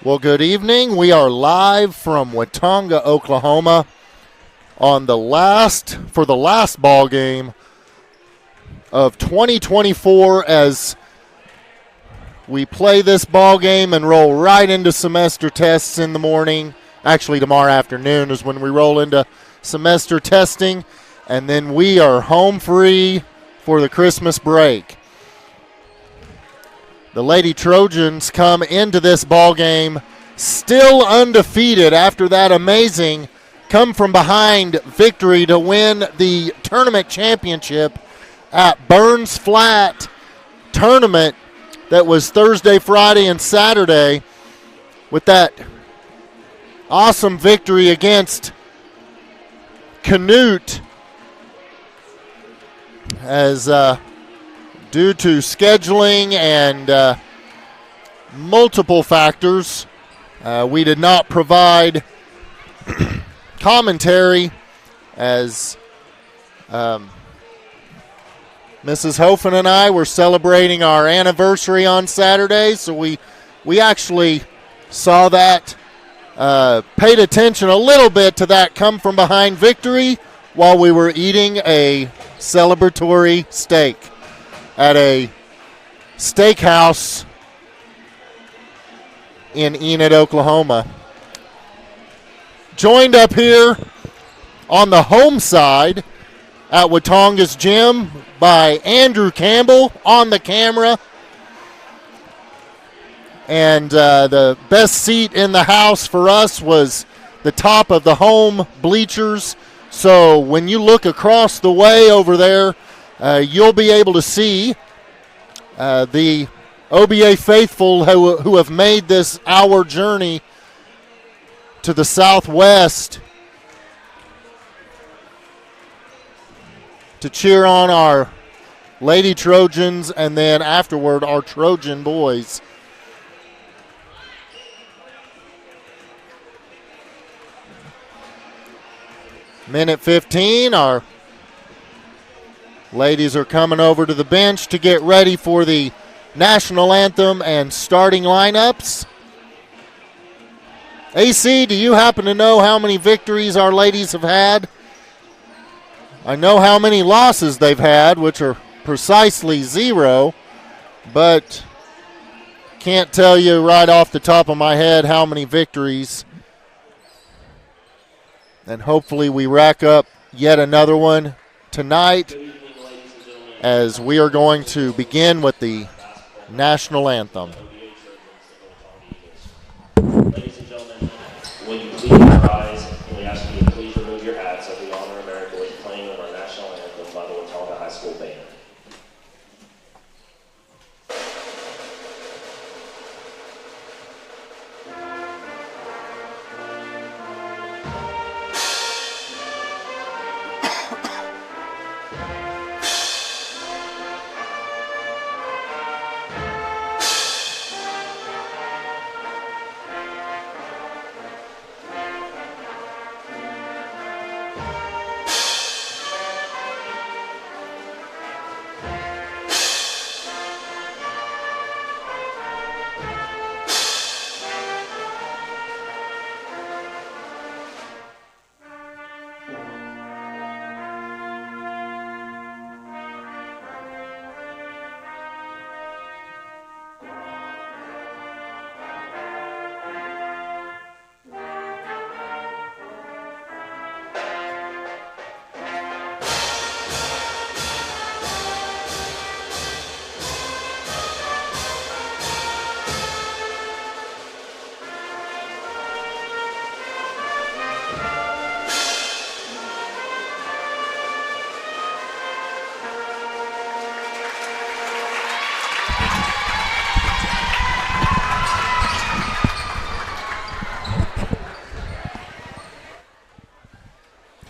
Well, good evening. We are live from Watonga, Oklahoma for the last ball game of 2024 as we play this ball game and roll right into semester tests in the morning. Actually, tomorrow afternoon is when we roll into semester testing, and then we are home free for the Christmas break. The Lady Trojans come into this ball game still undefeated after that amazing come-from-behind victory to win the tournament championship at Burns Flat tournament that was Thursday, Friday, and Saturday with that awesome victory against Canute as due to scheduling and multiple factors, we did not provide commentary as Mrs. Hofen and I were celebrating our anniversary on Saturday, so we actually saw that, paid attention a little bit to that come-from-behind victory while we were eating a celebratory steak at a steakhouse in Enid, Oklahoma. Joined up here on the home side at Watonga's gym by Andrew Campbell on the camera. And the best seat in the house for us was the top of the home bleachers. So when you look across the way over there, you'll be able to see the OBA faithful who have made this hour journey to the southwest to cheer on our Lady Trojans and then afterward our Trojan boys. Minute 15, our ladies are coming over to the bench to get ready for the national anthem and starting lineups. AC, do you happen to know how many victories our ladies have had? I know how many losses they've had, which are precisely 0, but can't tell you right off the top of my head how many victories. And hopefully we rack up yet another one tonight as we are going to begin with the national anthem. Ladies and gentlemen, will you please rise, and we ask you to please remove your hats as we honor America with the playing of our national anthem by the Watonga High School Band.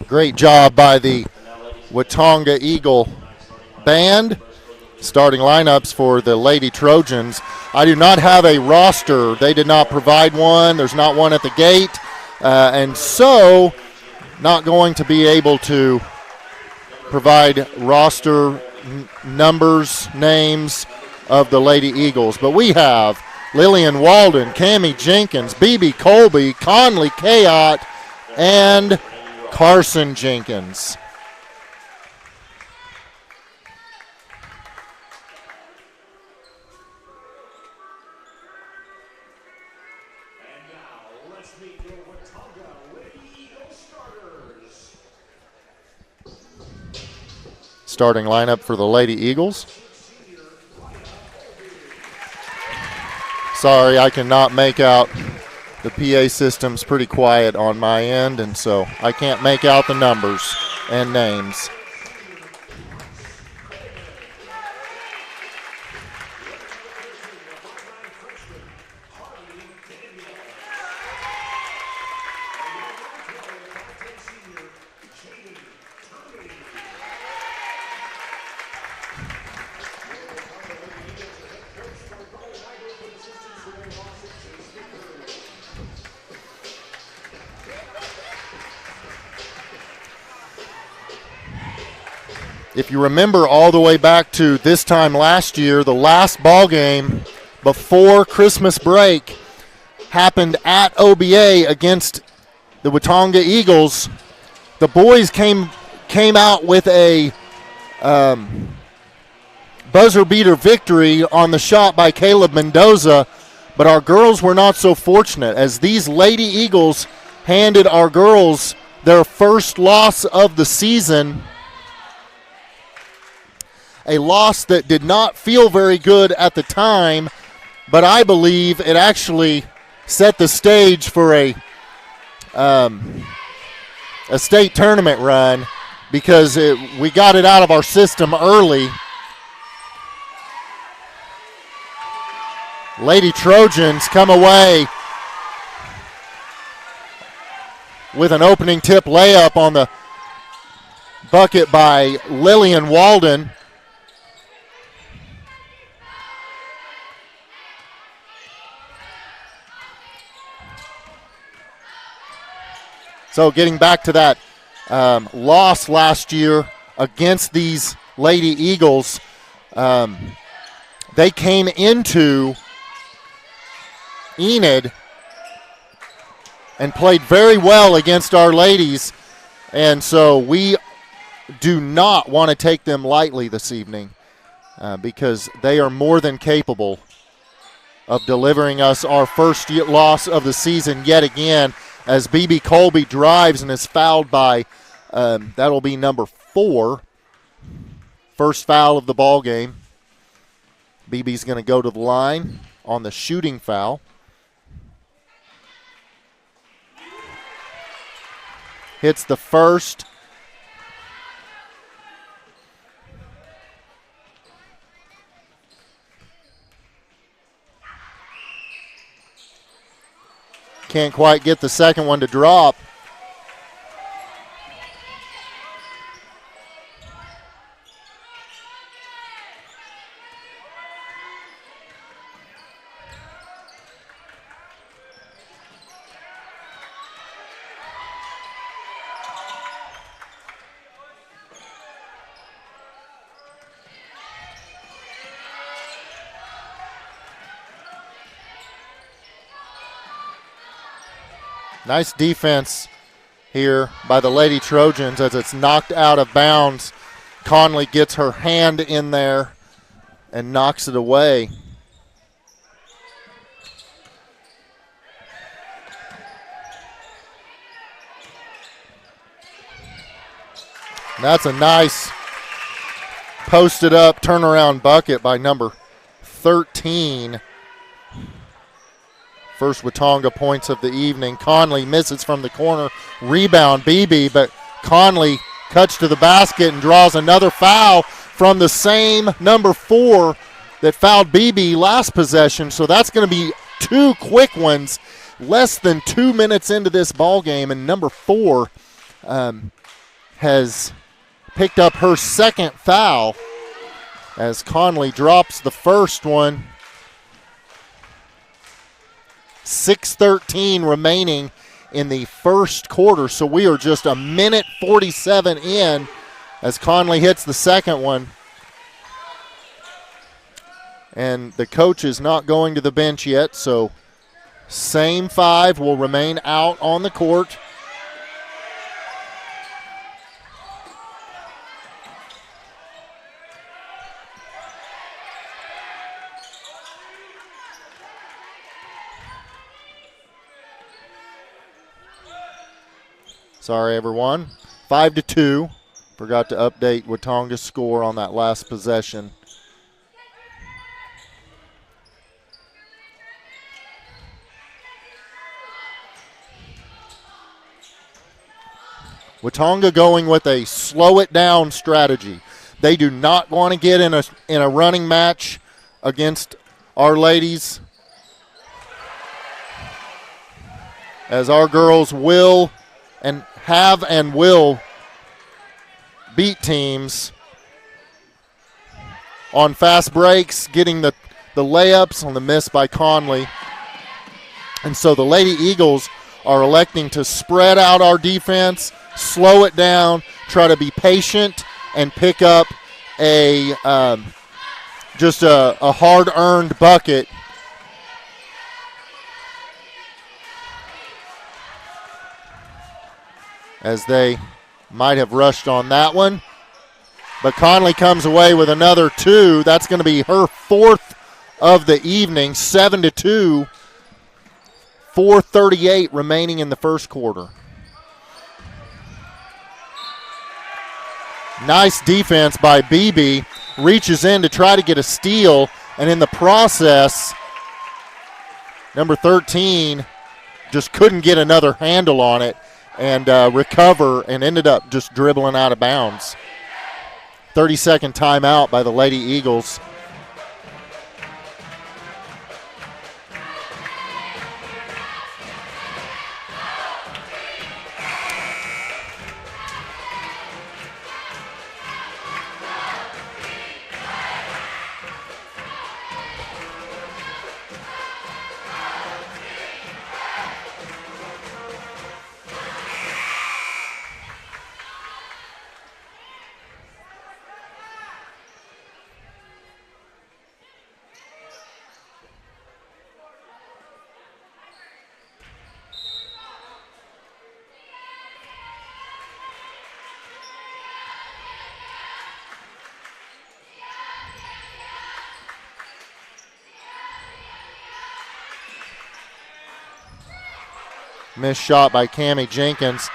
Great job by the Watonga Eagle Band. Starting lineups for the Lady Trojans. I do not have a roster. They did not provide one. There's not one at the gate. And so not going to be able to provide roster numbers, names of the Lady Eagles. But we have Lillian Walden, Cammie Jenkins, BB Colby, Conley Kayott, and Carson Jenkins. And now, let's meet your Watonga Lady Eagles starters. Starting lineup for the Lady Eagles. Sorry, I cannot make out. The PA system's pretty quiet on my end, and so I can't make out the numbers and names. If you remember all the way back to this time last year, the last ball game before Christmas break happened at OBA against the Watonga Eagles. The boys came out with a buzzer beater victory on the shot by Caleb Mendoza, but our girls were not so fortunate as these Lady Eagles handed our girls their first loss of the season. A loss that did not feel very good at the time, but I believe it actually set the stage for a state tournament run because we got it out of our system early. Lady Trojans come away with an opening tip layup on the bucket by Lillian Walden. So getting back to that loss last year against these Lady Eagles, they came into Enid and played very well against our ladies, and so we do not want to take them lightly this evening because they are more than capable of delivering us our first loss of the season yet again, as BB Colby drives and is fouled by, that'll be number 4. First foul of the ball game. BB's going to go to the line on the shooting foul. Hits the first. Can't quite get the second one to drop. Nice defense here by the Lady Trojans as it's knocked out of bounds. Conley gets her hand in there and knocks it away. That's a nice posted up turnaround bucket by number 13. First Watonga points of the evening. Conley misses from the corner. Rebound BB, but Conley cuts to the basket and draws another foul from the same number 4 that fouled BB last possession. So that's going to be 2 quick ones less than 2 minutes into this ball game, and number 4 has picked up her second foul as Conley drops the first one. 6:13 remaining in the first quarter, so we are just a minute 47 in as Conley hits the second one. And the coach is not going to the bench yet, so same 5 will remain out on the court. Sorry, everyone. 5-2. Forgot to update Watonga's score on that last possession. Watonga going with a slow it down strategy. They do not want to get in a running match against our ladies, as our girls will and have and will beat teams on fast breaks, getting the layups on the miss by Conley. And so the Lady Eagles are electing to spread out our defense, slow it down, try to be patient, and pick up a hard-earned bucket. As they might have rushed on that one. But Conley comes away with another 2. That's going to be her 4th of the evening, 7-2. 4:38 remaining in the first quarter. Nice defense by BB. Reaches in to try to get a steal, and in the process, number 13 just couldn't get another handle on it and recover, and ended up just dribbling out of bounds. 30-second timeout by the Lady Eagles. Missed shot by Cammie Jenkins.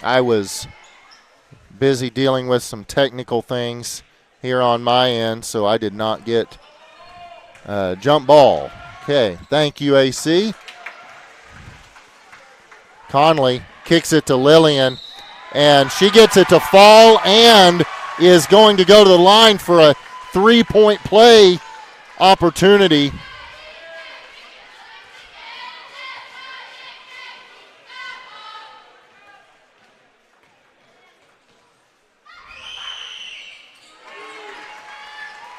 I was busy dealing with some technical things here on my end, so I did not get jump ball. Okay, thank you, AC. Conley kicks it to Lillian, and she gets it to fall and is going to go to the line for a three-point play opportunity.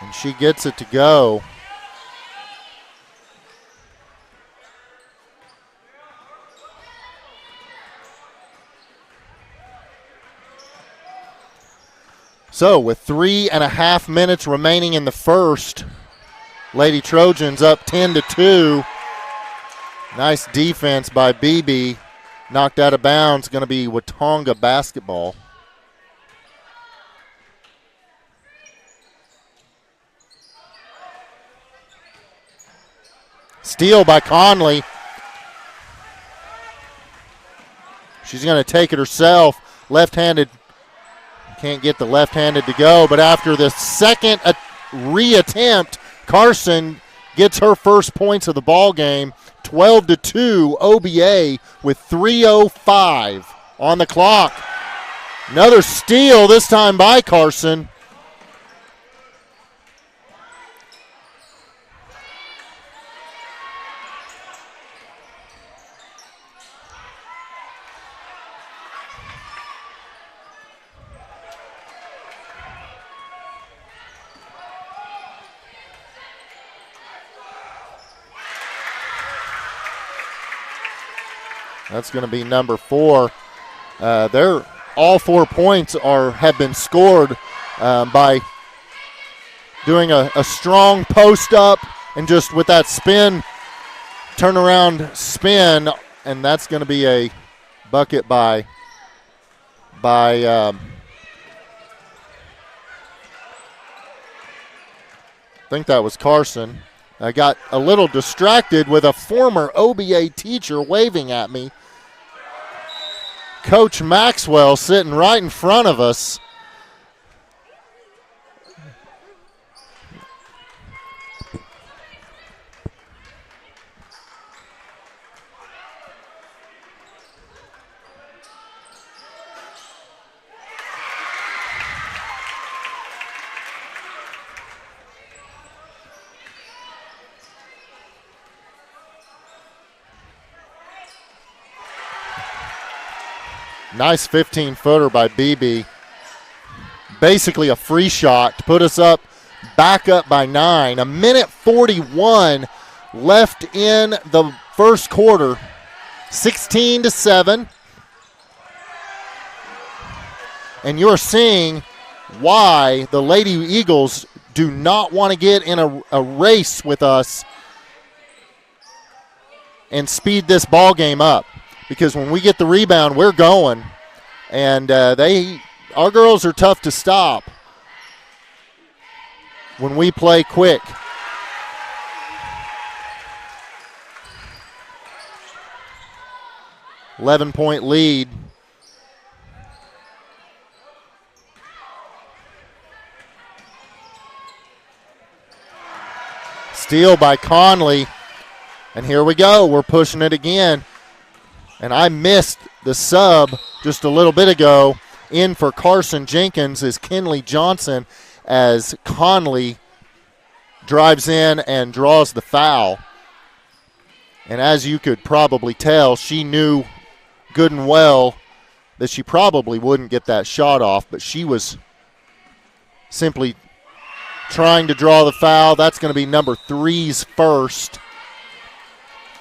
And she gets it to go. So with 3.5 minutes remaining in the first, Lady Trojans up 10-2. Nice defense by BB. Knocked out of bounds. Going to be Watonga basketball. Steal by Conley. She's going to take it herself. Left-handed. Can't get the left-handed to go, but after the second reattempt, Carson gets her first points of the ball game. 12-2 OBA with 3:05 on the clock. Another steal, this time by Carson. That's going to be number 4. All 4 points have been scored by doing a strong post up and just with that spin, turnaround spin, and that's going to be a bucket by I think that was Carson. I got a little distracted with a former OBA teacher waving at me. Coach Maxwell sitting right in front of us. Nice 15-footer by BB. Basically a free shot to put us back up by 9. A minute 41 left in the first quarter. 16-7. And you're seeing why the Lady Eagles do not want to get in a race with us and speed this ball game up. Because when we get the rebound, we're going. And our girls are tough to stop when we play quick. $11-point lead. Steal by Conley. And here we go. We're pushing it again. And I missed the sub just a little bit ago. In for Carson Jenkins is Kinley Johnson as Conley drives in and draws the foul. And as you could probably tell, she knew good and well that she probably wouldn't get that shot off, but she was simply trying to draw the foul. That's going to be number 3's first.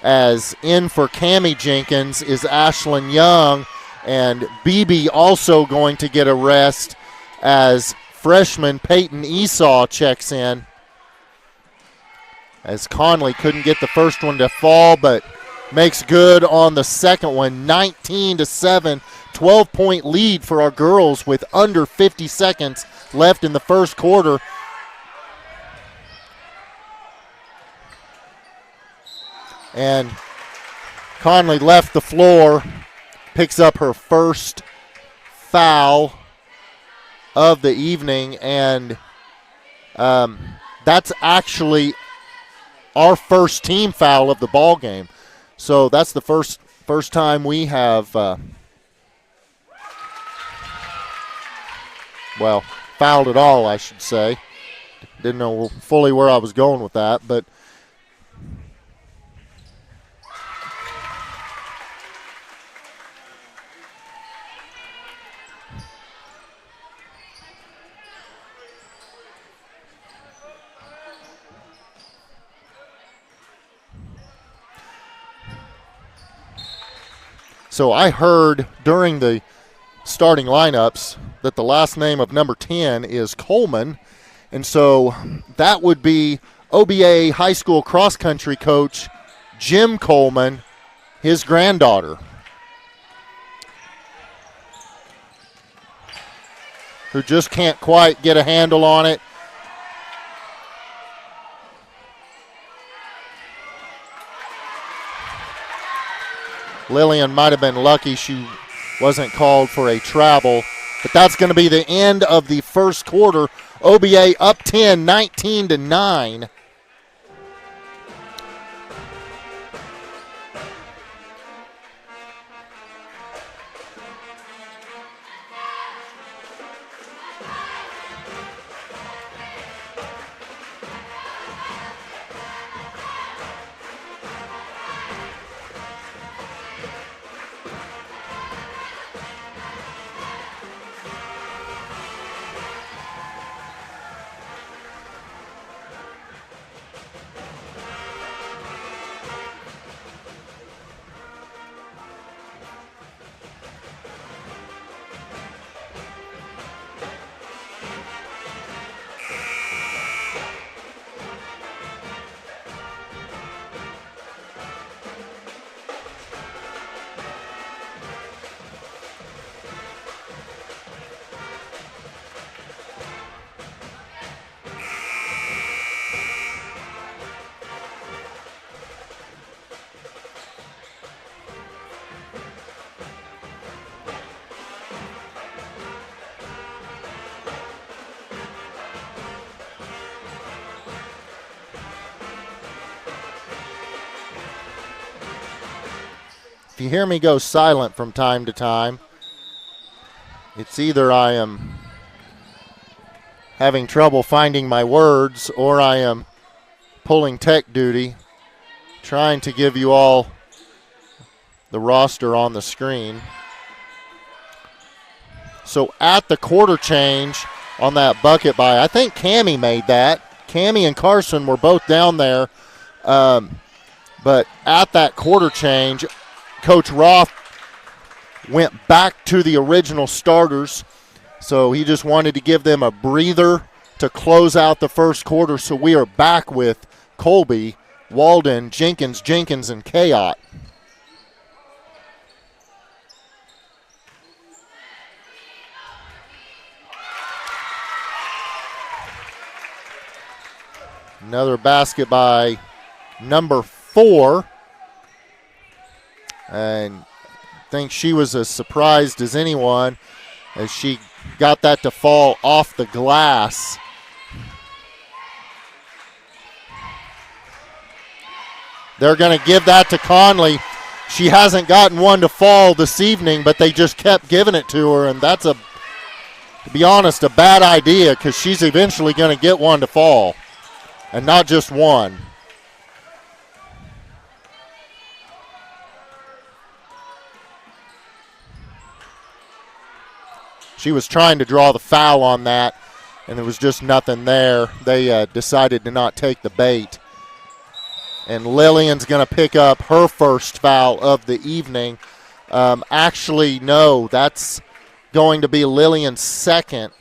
As in for Cammie Jenkins is Ashlyn Young, and BB also going to get a rest as freshman Peyton Esau checks in. As Conley couldn't get the first one to fall, but makes good on the second one. 19-7, 12-point lead for our girls with under 50 seconds left in the first quarter. And Conley left the floor, picks up her first foul of the evening, and that's actually our first team foul of the ball game. So that's the first time we have, fouled at all, I should say. Didn't know fully where I was going with that, but so I heard during the starting lineups that the last name of number 10 is Coleman, and so that would be OBA high school cross-country coach Jim Coleman, his granddaughter, who just can't quite get a handle on it. Lillian might have been lucky she wasn't called for a travel, but that's going to be the end of the first quarter. OBA up 10, 19-9. if you hear me go silent from time to time, it's either I am having trouble finding my words or I am pulling tech duty, trying to give you all the roster on the screen. So at the quarter change on that bucket by, I think Cammie made that. Cammie and Carson were both down there. But at that quarter change, Coach Roth went back to the original starters. So he just wanted to give them a breather to close out the first quarter. So we are back with Colby, Walden, Jenkins, and Kayot. Another basket by number 4. And I think she was as surprised as anyone as she got that to fall off the glass. They're going to give that to Conley. She hasn't gotten one to fall this evening, but they just kept giving it to her, and that's, to be honest, a bad idea because she's eventually going to get one to fall, and not just one. She was trying to draw the foul on that, and there was just nothing there. They decided to not take the bait. And Lillian's going to pick up her first foul of the evening. Actually, no, that's going to be Lillian's second.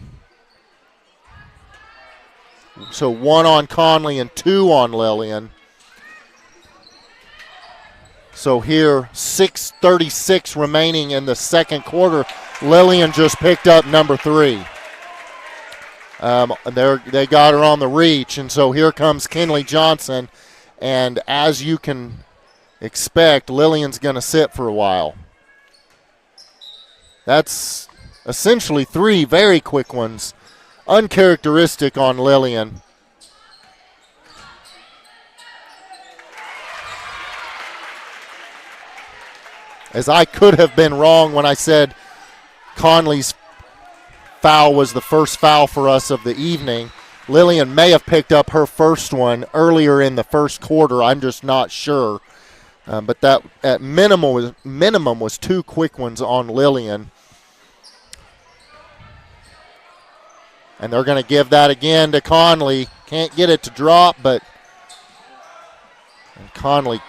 So 1 on Conley and 2 on Lillian. So here, 6:36 remaining in the second quarter. Lillian just picked up number 3. They got her on the reach, and so here comes Kinley Johnson. And as you can expect, Lillian's going to sit for a while. That's essentially 3 very quick ones. Uncharacteristic on Lillian. As I could have been wrong when I said Conley's foul was the first foul for us of the evening. Lillian may have picked up her first one earlier in the first quarter. I'm just not sure. But that at minimum was 2 quick ones on Lillian. And they're going to give that again to Conley. Can't get it to drop, but and Conley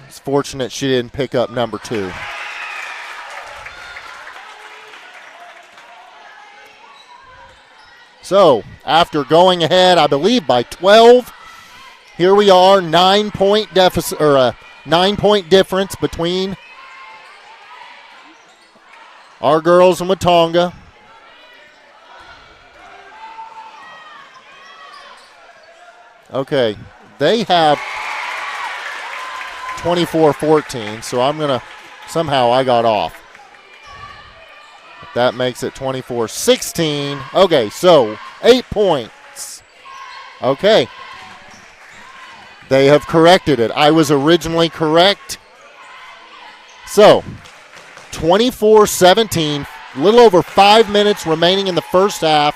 is fortunate she didn't pick up number 2. So, after going ahead, I believe, by 12, here we are, 9-point deficit, or a 9-point difference between our girls and Watonga. Okay, they have 24-14, so I'm going to, somehow I got off. That makes it 24-16. Okay, so 8 points. Okay. They have corrected it. I was originally correct. So, 24-17, a little over 5 minutes remaining in the first half.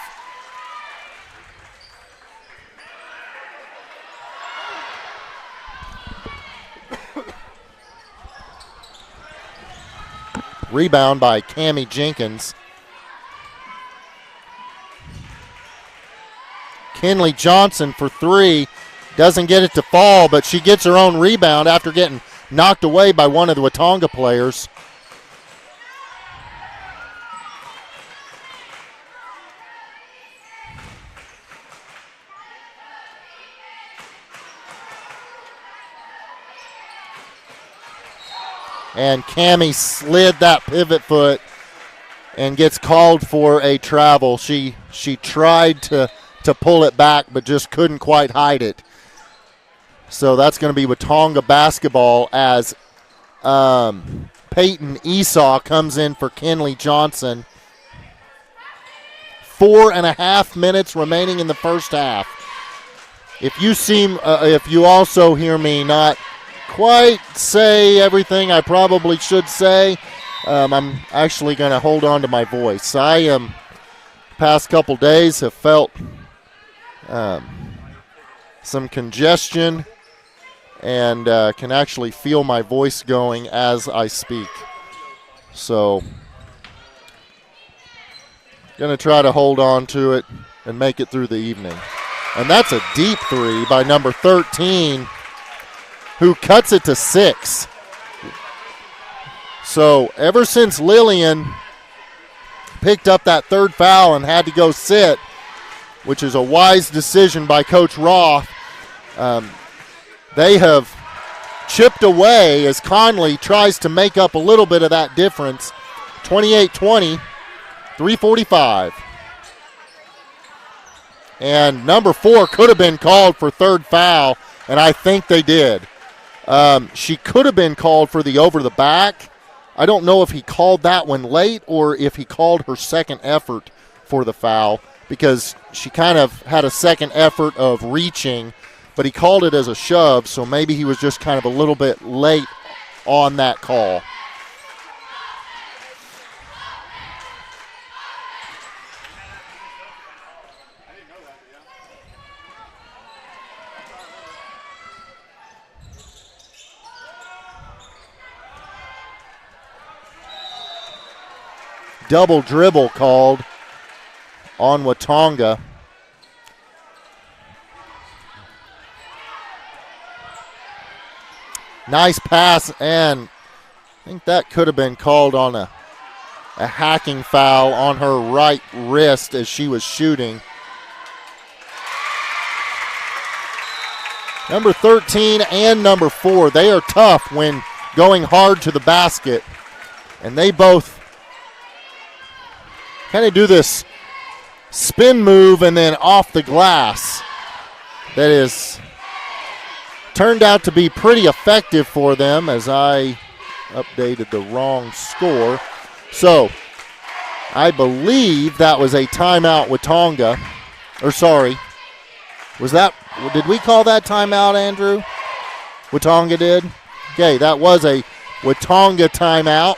Rebound by Cammie Jenkins. Kinley Johnson for 3. Doesn't get it to fall, but she gets her own rebound after getting knocked away by one of the Watonga players. And Cammie slid that pivot foot and gets called for a travel. She tried to pull it back, but just couldn't quite hide it. So that's going to be Watonga basketball as Peyton Esau comes in for Kinley Johnson. 4.5 minutes remaining in the first half. If you also hear me not quite say everything I probably should say. I'm actually going to hold on to my voice. I am, past couple days, have felt some congestion and can actually feel my voice going as I speak. So, going to try to hold on to it and make it through the evening. And that's a deep three by number 13, who cuts it to 6. So ever since Lillian picked up that third foul and had to go sit, which is a wise decision by Coach Roth, they have chipped away as Conley tries to make up a little bit of that difference. 28-20, 3:45. And number 4 could have been called for third foul, and I think they did. She could have been called for the over the back. I don't know if he called that one late or if he called her second effort for the foul, because she kind of had a second effort of reaching, but he called it as a shove, so maybe he was just kind of a little bit late on that call. Double dribble called on Watonga. Nice pass, and I think that could have been called on a hacking foul on her right wrist as she was shooting. Number 13 and number 4, they are tough when going hard to the basket, and they both kind of do this spin move and then off the glass that is turned out to be pretty effective for them, as I updated the wrong score. So I believe that was a timeout Watonga. Or sorry, did we call that timeout, Andrew? Watonga did? Okay, that was a Watonga timeout.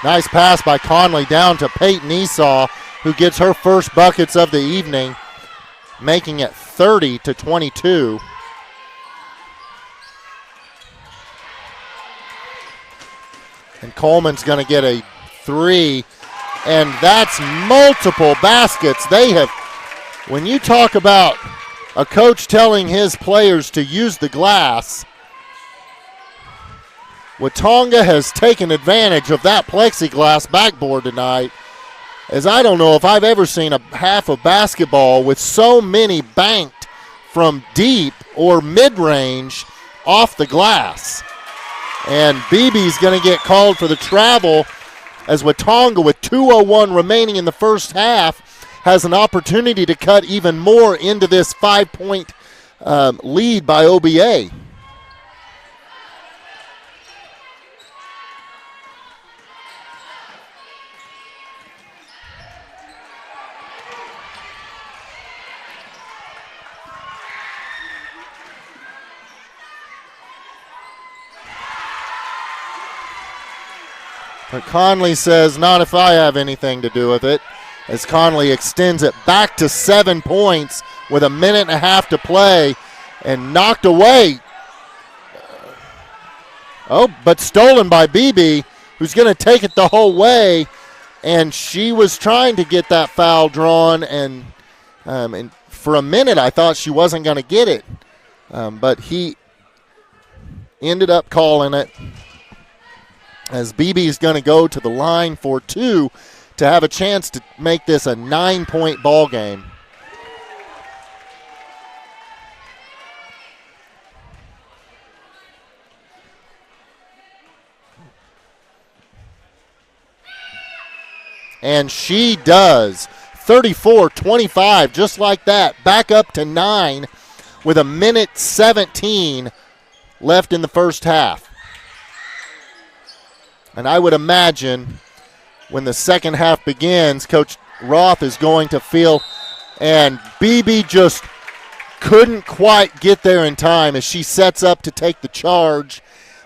Nice pass by Conley down to Peyton Esau, who gets her first buckets of the evening, making it 30-22. And Coleman's going to get a 3, and that's multiple baskets. They have, when you talk about a coach telling his players to use the glass, Watonga has taken advantage of that plexiglass backboard tonight, as I don't know if I've ever seen a half of basketball with so many banked from deep or mid-range off the glass. And BB's going to get called for the travel, as Watonga, with 2:01 remaining in the first half, has an opportunity to cut even more into this 5-point lead by OBA. But Conley says, not if I have anything to do with it, as Conley extends it back to 7 points with a minute and a half to play, and knocked away Oh, but stolen by BB, who's going to take it the whole way. And she was trying to get that foul drawn, and for a minute I thought she wasn't going to get it. But he ended up calling it, as BB is going to go to the line for 2 to have a chance to make this a 9-point ball game. And she does. 34-25, just like that. Back up to 9 with 1:17 left in the first half. And I would imagine when the second half begins, Coach Roth is going to feel, and BB just couldn't quite get there in time as she sets up to take the charge,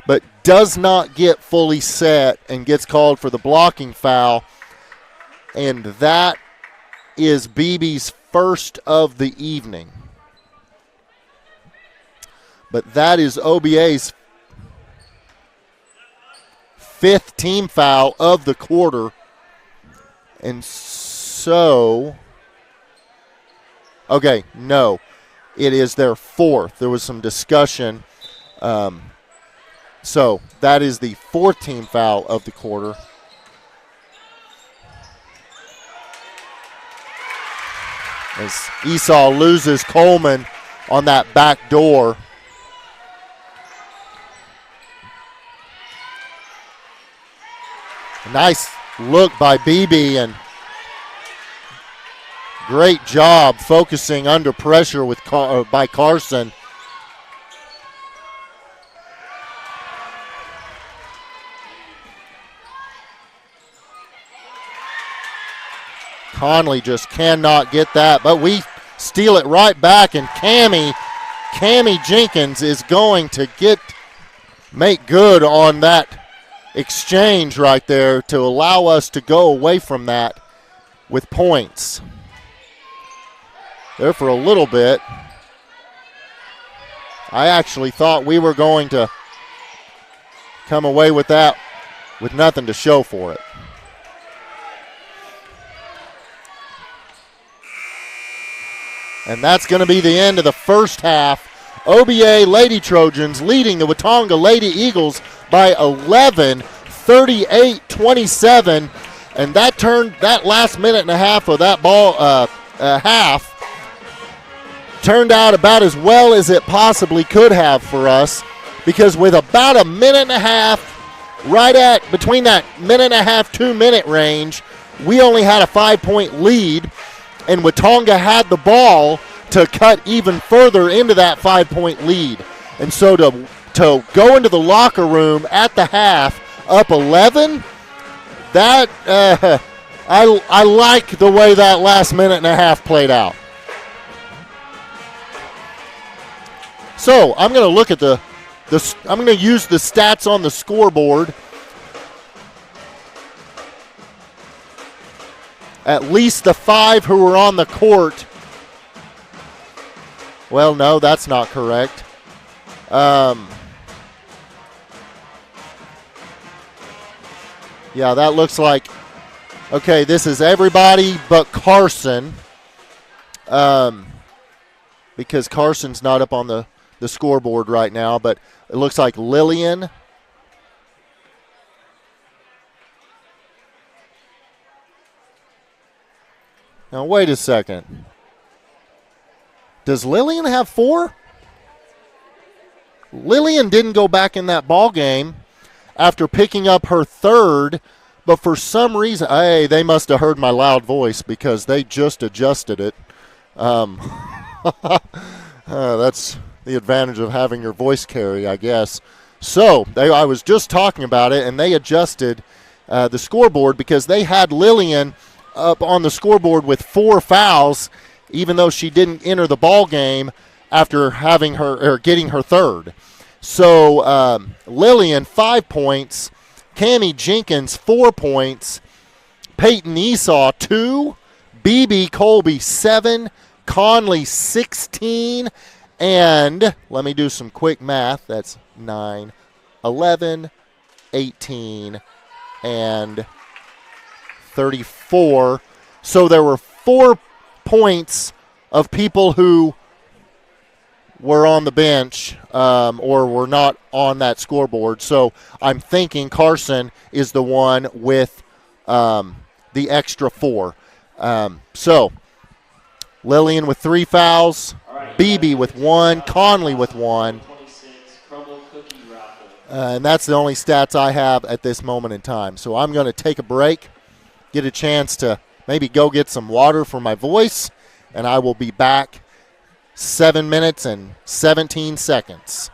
but does not get fully set and gets called for the blocking foul. And that is BB's first of the evening. But that is OBA's 5th team foul of the quarter. And so, okay, no, it is their 4th. There was some discussion. So that is the 4th team foul of the quarter. As Esau loses Coleman on that back door. Nice look by BB, and great job focusing under pressure with by Carson. Conley just cannot get that, but we steal it right back, and Cammie Jenkins is going to make good on that exchange right there to allow us to go away from that with points. There for a little bit. I actually thought we were going to come away with that with nothing to show for it. And that's going to be the end of the first half. OBA Lady Trojans leading the Watonga Lady Eagles by 11, 38-27. And that last minute and a half of that ball half turned out about as well as it possibly could have for us, because with about a minute and a half, right at between that minute and a half, 2-minute range, we only had a 5-point lead. And Watonga had the ball to cut even further into that 5-point lead. And so to go into the locker room at the half up 11, that I like the way that last minute and a half played out. So I'm going to look at I'm going to use the stats on the scoreboard. At least the 5 who were on the court. Well, no, that's not correct. Yeah, that looks like, okay, this is everybody but Carson. Because Carson's not up on the scoreboard right now, but it looks like Lillian. Now, wait a second. Does Lillian have 4? Lillian didn't go back in that ball game after picking up her 3rd, but for some reason, hey, they must have heard my loud voice because they just adjusted it. That's the advantage of having your voice carry, I guess. So, I was just talking about it, and they adjusted the scoreboard because they had Lillian up on the scoreboard with 4 fouls, even though she didn't enter the ball game after getting her 3rd. So Lillian 5 points, Cammie Jenkins 4 points, Peyton Esau 2, BB Colby 7, Conley 16, and let me do some quick math. That's 9, 11, 18, and 34. So there were 4 points of people who were on the bench or were not on that scoreboard. So I'm thinking Carson is the one with the extra 4. So Lillian with 3 fouls, BB with 1, Conley with 1. And that's the only stats I have at this moment in time. So I'm going to take a break, get a chance to maybe go get some water for my voice, and I will be back 7 minutes and 17 seconds.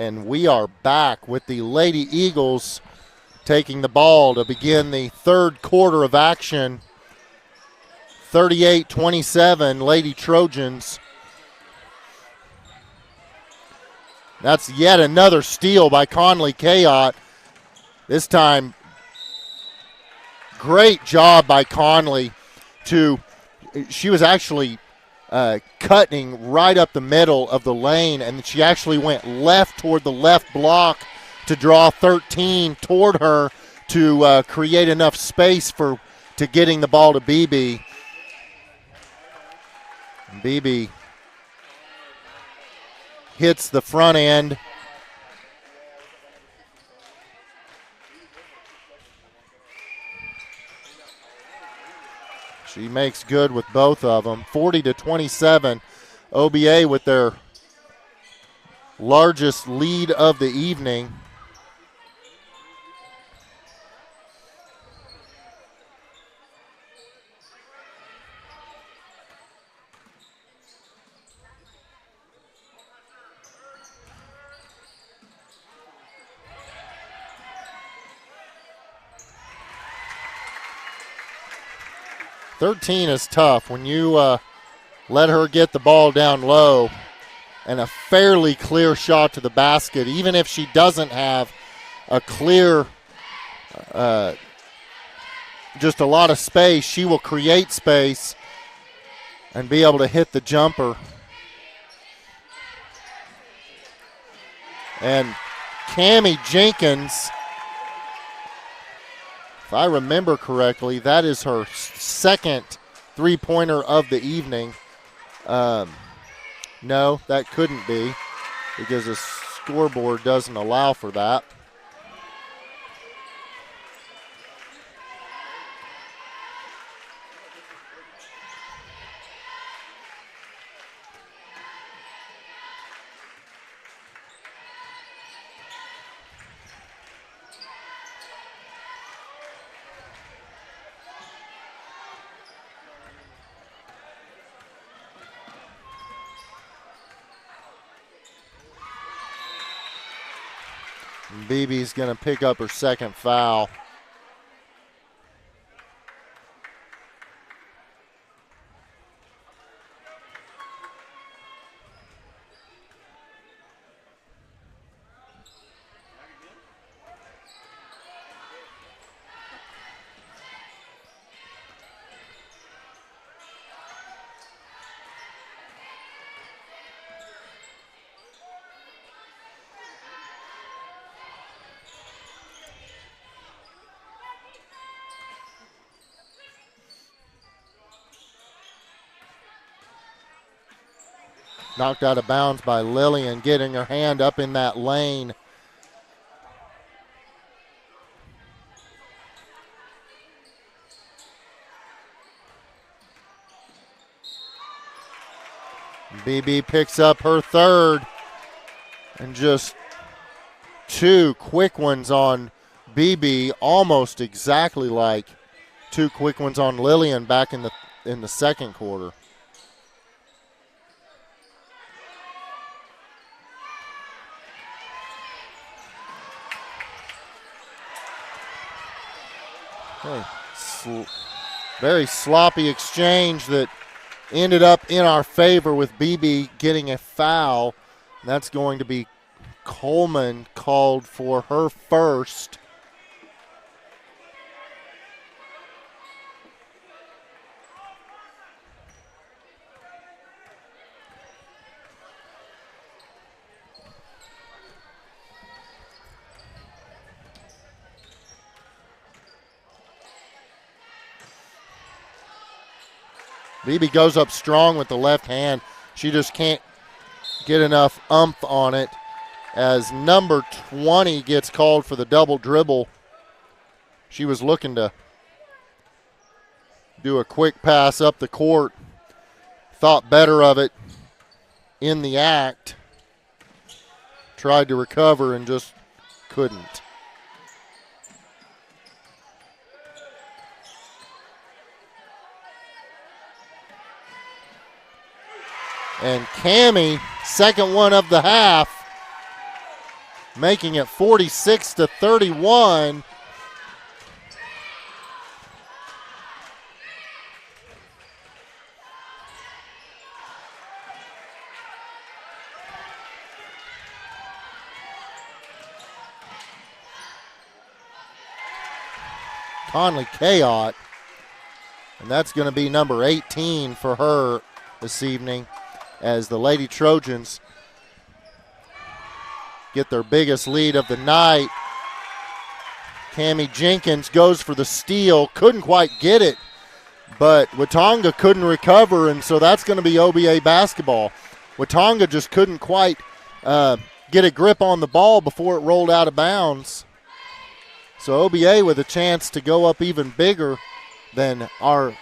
And we are back with the Lady Eagles taking the ball to begin the third quarter of action. 38-27, Lady Trojans. That's yet another steal by Conley Kayot. This time, great job by Conley. She was actually cutting right up the middle of the lane, and she actually went left toward the left block to draw 13 toward her to create enough space to getting the ball to BB. BB hits the front end. She makes good with both of them. 40-27, OBA with their largest lead of the evening. "13 is tough when you let her get the ball down low and a fairly clear shot to the basket. Even if she doesn't have a clear, just a lot of space, she will create space and be able to hit the jumper. And Cammie Jenkins, if I remember correctly, that is her second three-pointer of the evening. No, that couldn't be because the scoreboard doesn't allow for that. BB's going to pick up her second foul. Knocked out of bounds by Lillian, getting her hand up in that lane. BB picks up her third, and just two quick ones on BB, almost exactly like two quick ones on Lillian back in the second quarter. Very sloppy exchange that ended up in our favor with BB getting a foul. That's going to be Coleman called for her first. BB goes up strong with the left hand. She just can't get enough oomph on it as number 20 gets called for the double dribble. She was looking to do a quick pass up the court. Thought better of it in the act. Tried to recover and just couldn't. And Cammie, second one of the half. making it 46-31. Conley Kayot, and that's going to be number 18 for her this evening as the Lady Trojans get their biggest lead of the night. Cammie Jenkins goes for the steal, couldn't quite get it, but Watonga couldn't recover, and so that's going to be OBA basketball. Watonga just couldn't quite get a grip on the ball before it rolled out of bounds. So OBA with a chance to go up even bigger than our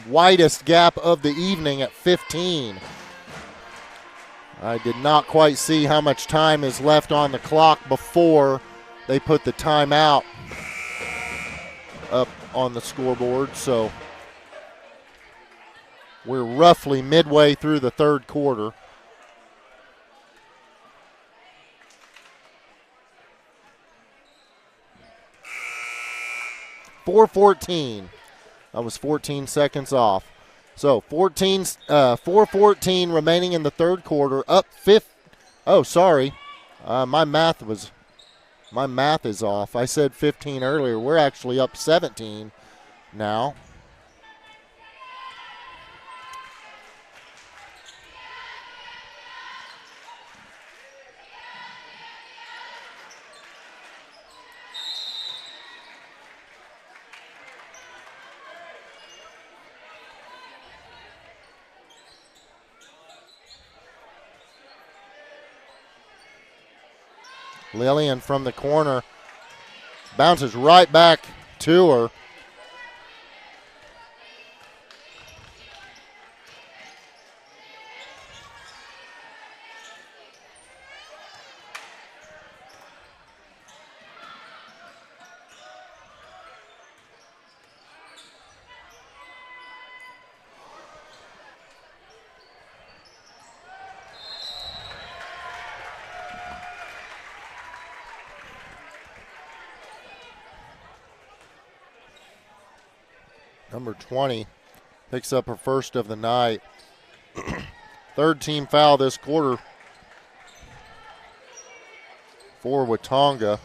widest gap of the evening at 15. I did not quite see how much time is left on the clock before they put the timeout up on the scoreboard. So we're roughly midway through the third quarter. .414. That was 14 seconds off. So 4:14 remaining in the third quarter. Up fifth. Oh, sorry. My math is off. I said 15 earlier. We're actually up 17 now. Lillian from the corner bounces right back to her. Number 20 picks up her first of the night. Third team foul this quarter for Watonga.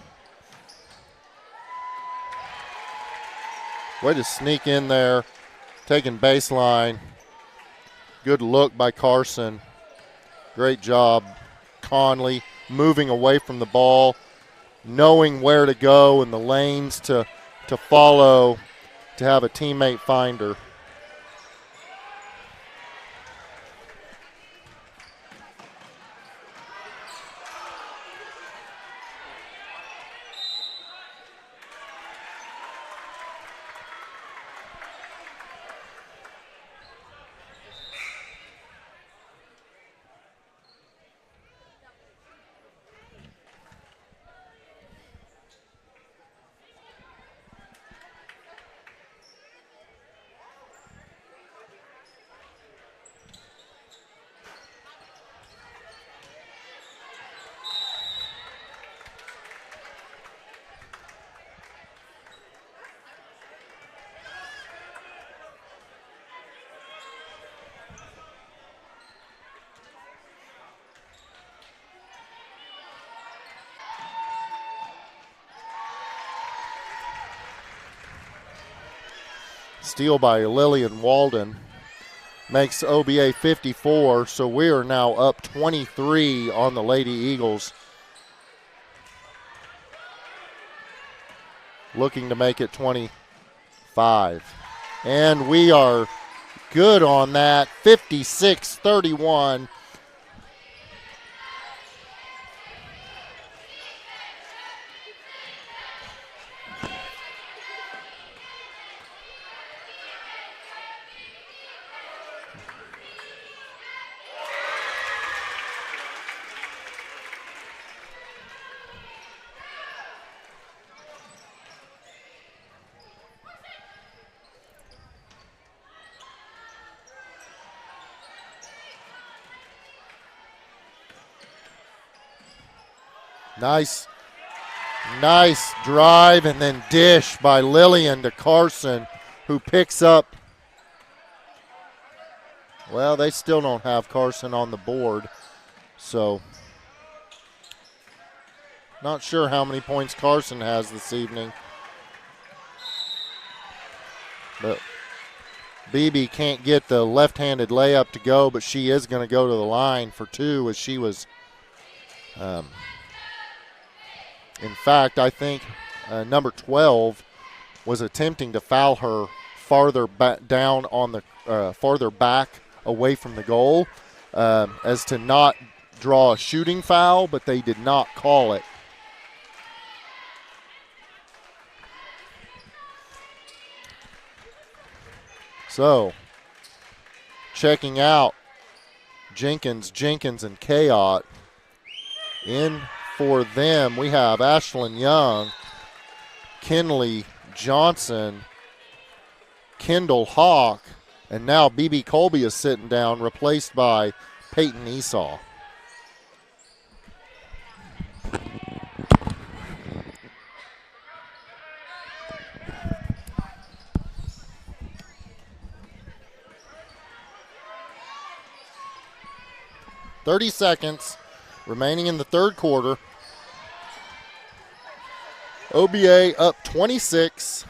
Way to sneak in there, taking baseline. Good look by Carson. Great job, Conley, moving away from the ball, knowing where to go and the lanes to follow, to have a teammate find her. Steal by Lillian Walden makes OBA 54, so we are now up 23 on the Lady Eagles. Looking to make it 25. And we are good on that, 56-31. Nice drive and then dish by Lillian to Carson, who picks up. Well, they still don't have Carson on the board, so not sure how many points Carson has this evening. But BB can't get the left-handed layup to go, but she is going to go to the line for two, as she was, in fact, I think number 12 was attempting to foul her farther down on the farther back away from the goal, as to not draw a shooting foul, but they did not call it. So, checking out Jenkins, and Kayot. In for them, we have Ashlyn Young, Kinley Johnson, Kendall Hawk, and now BB Colby is sitting down, replaced by Peyton Esau. .30 seconds remaining in the third quarter. OBA up 26.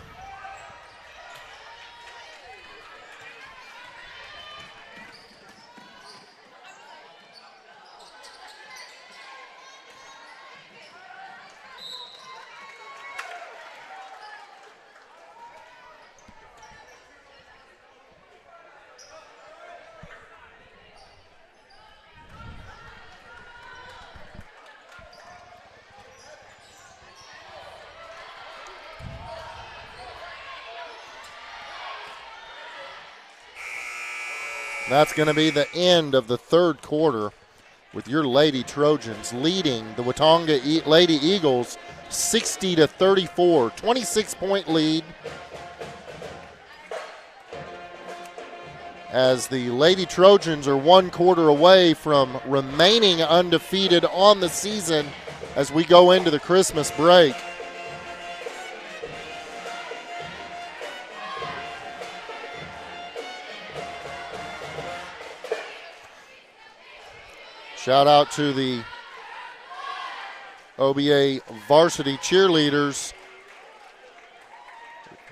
That's going to be the end of the third quarter, with your Lady Trojans leading the Watonga Lady Eagles 60-34, 26-point lead, as the Lady Trojans are one quarter away from remaining undefeated on the season as we go into the Christmas break. Shout out to the OBA varsity cheerleaders.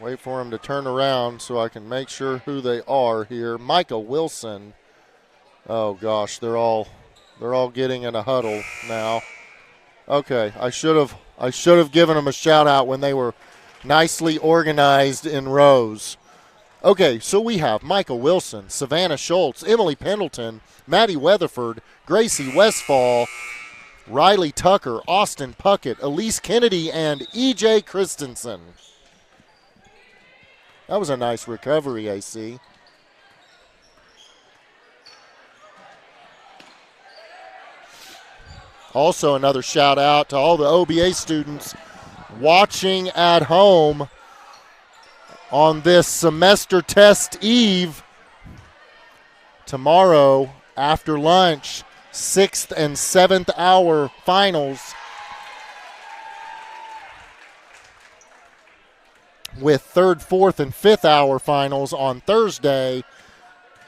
Wait for them to turn around so I can make sure who they are here. Micah Wilson. Oh gosh, they're all getting in a huddle now. Okay, I should have given them a shout out when they were nicely organized in rows. Okay, so we have Michael Wilson, Savannah Schultz, Emily Pendleton, Maddie Weatherford, Gracie Westfall, Riley Tucker, Austin Puckett, Elise Kennedy, and EJ Christensen. That was a nice recovery, AC. Also, another shout out to all the OBA students watching at home on this semester test eve. Tomorrow, after lunch, 6th and 7th hour finals, with 3rd, 4th, and 5th hour finals on Thursday.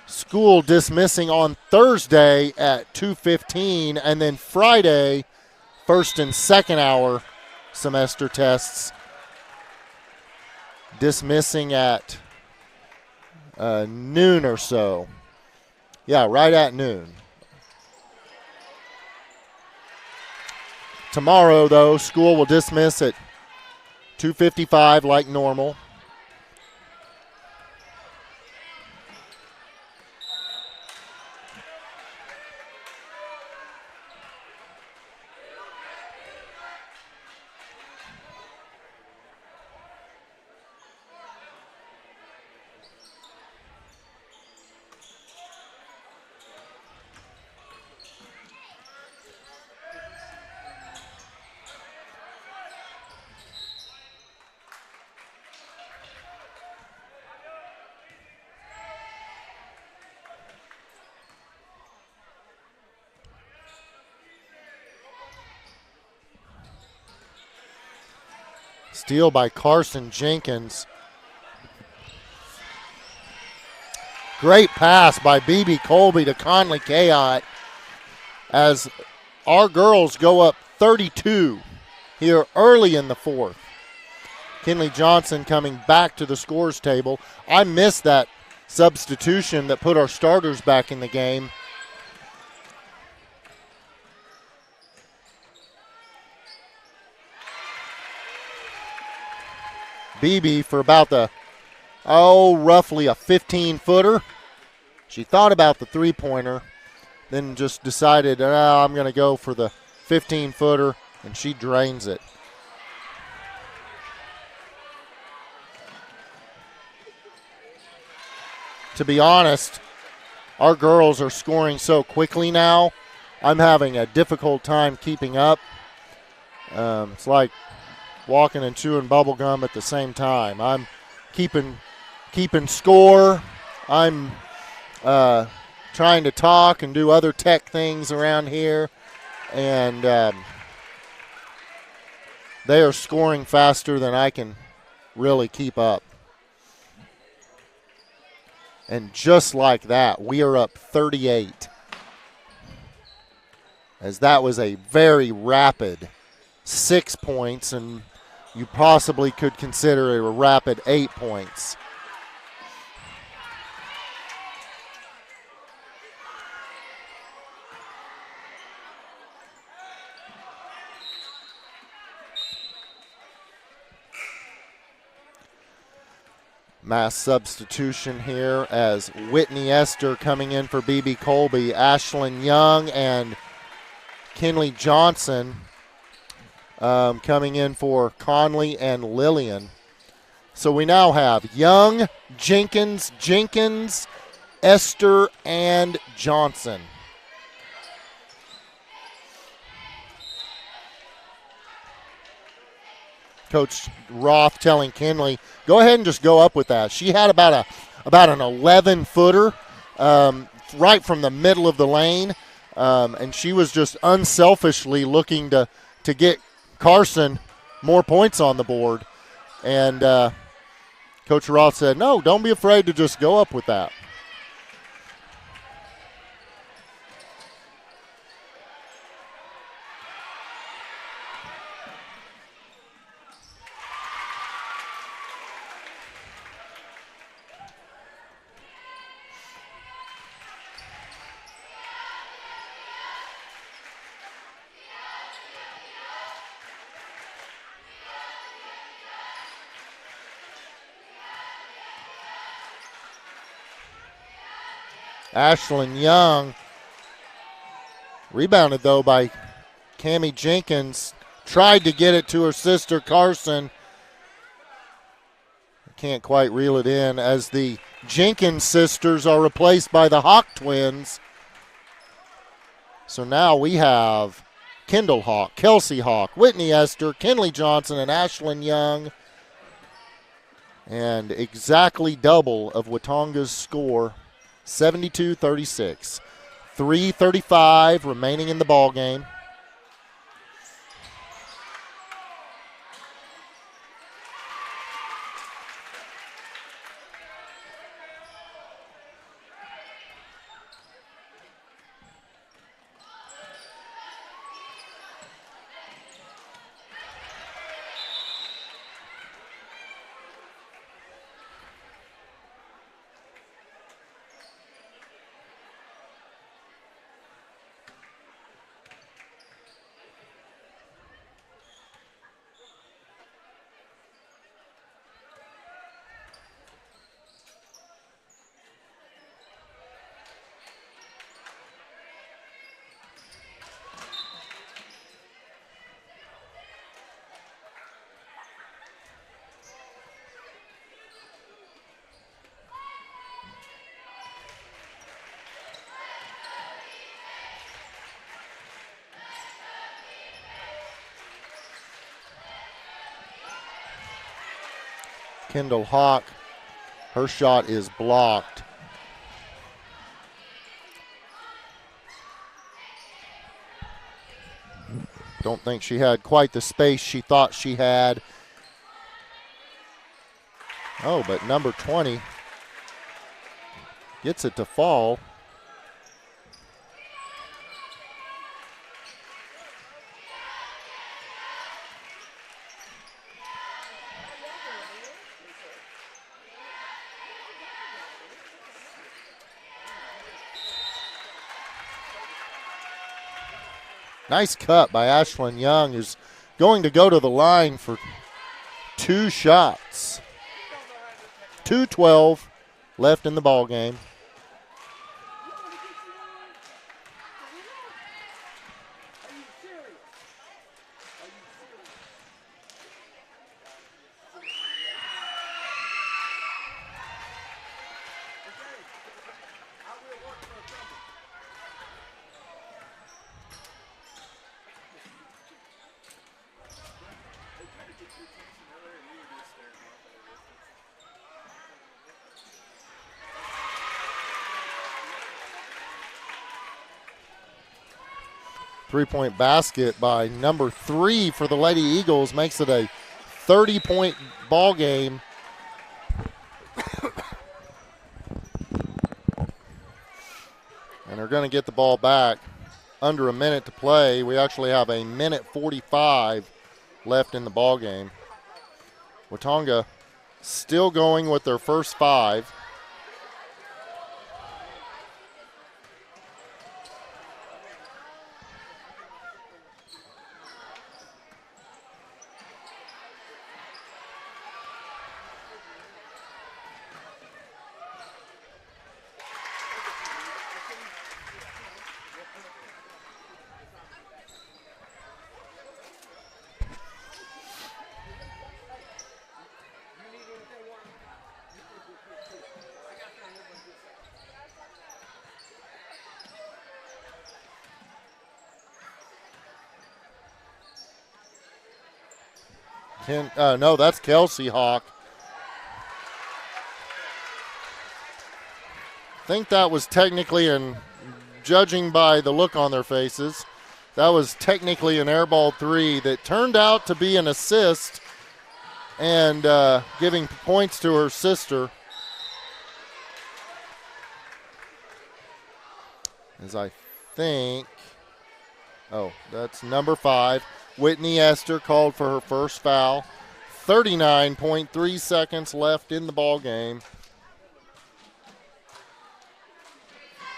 School dismissing on Thursday at 2:15, and then Friday, 1st and 2nd hour semester tests dismissing at noon or so. Yeah, right at noon. Tomorrow, though, school will dismiss at 2:55 like normal. Steal by Carson Jenkins. Great pass by BB Colby to Conley Kayot as our girls go up 32 here early in the fourth. Kinley Johnson coming back to the scores table. I missed that substitution that put our starters back in the game. BB for about roughly a 15-footer. She thought about the three-pointer, then just decided, I'm going to go for the 15-footer, and she drains it. To be honest, our girls are scoring so quickly now, I'm having a difficult time keeping up. It's like walking and chewing bubble gum at the same time. I'm keeping score. I'm trying to talk and do other tech things around here, and they are scoring faster than I can really keep up. And just like that, we are up 38. As that was a very rapid 6 points, and you possibly could consider it a rapid 8 points. Mass substitution here as Whitney Esther coming in for BB Colby, Ashlyn Young and Kinley Johnson coming in for Conley and Lillian. So we now have Young, Jenkins, Esther, and Johnson. Coach Roth telling Kinley, go ahead and just go up with that. She had about an 11-footer right from the middle of the lane, and she was just unselfishly looking to get Carson more points on the board. And Coach Roth said, no, don't be afraid to just go up with that. Ashlyn Young, rebounded though by Cammie Jenkins, tried to get it to her sister Carson. Can't quite reel it in as the Jenkins sisters are replaced by the Hawk twins. So now we have Kendall Hawk, Kelsey Hawk, Whitney Esther, Kinley Johnson, and Ashlyn Young. And exactly double of Watonga's score. 72-36. 3:35 remaining in the ball game. Kendall Hawk, her shot is blocked. Don't think she had quite the space she thought she had. Oh, but number 20 gets it to fall. Nice cut by Ashlyn Young, who's going to go to the line for 2 shots. 2:12 left in the ball game. Three-point basket by number 3 for the Lady Eagles makes it a 30-point ball game. And they're going to get the ball back under a minute to play. We actually have a minute 45 left in the ball game. Watonga still going with their first 5. No, that's Kelsey Hawk. I think that was technically, and judging by the look on their faces, that was technically an air ball 3 that turned out to be an assist and giving points to her sister. As I think, that's number 5. Whitney Esther called for her first foul. 39.3 seconds left in the ball game.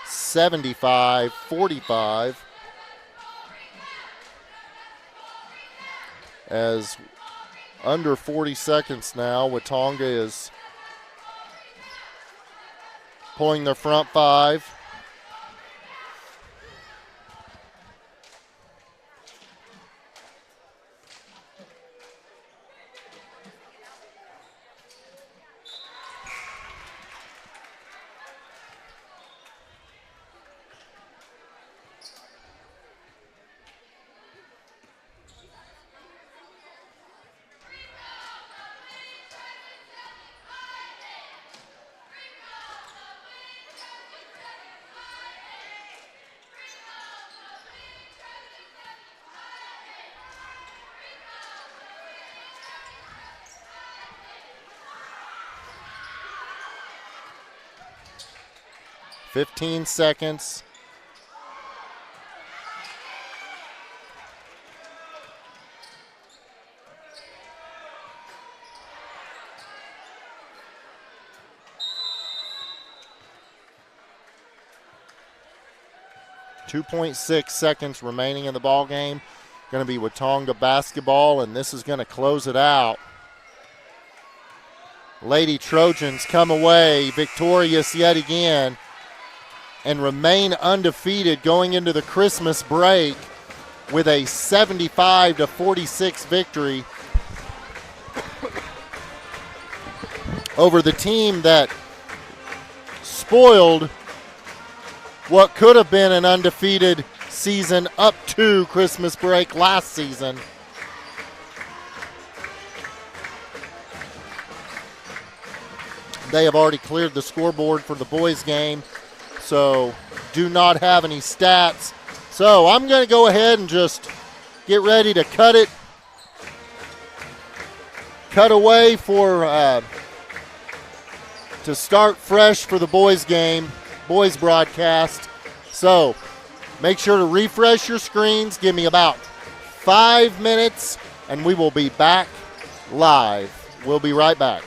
75-45. As under 40 seconds now, Watonga is pulling their front 5. Fifteen seconds. .6 seconds remaining in the ball game. Going to be Watonga basketball, and this is going to close it out. Lady Trojans come away victorious yet again and remain undefeated going into the Christmas break with a 75-46 victory over the team that spoiled what could have been an undefeated season up to Christmas break last season. They have already cleared the scoreboard for the boys' game, so do not have any stats. So I'm going to go ahead and just get ready to cut away for to start fresh for the boys game, boys broadcast. So make sure to refresh your screens. Give me about 5 minutes, and we will be back live. We'll be right back.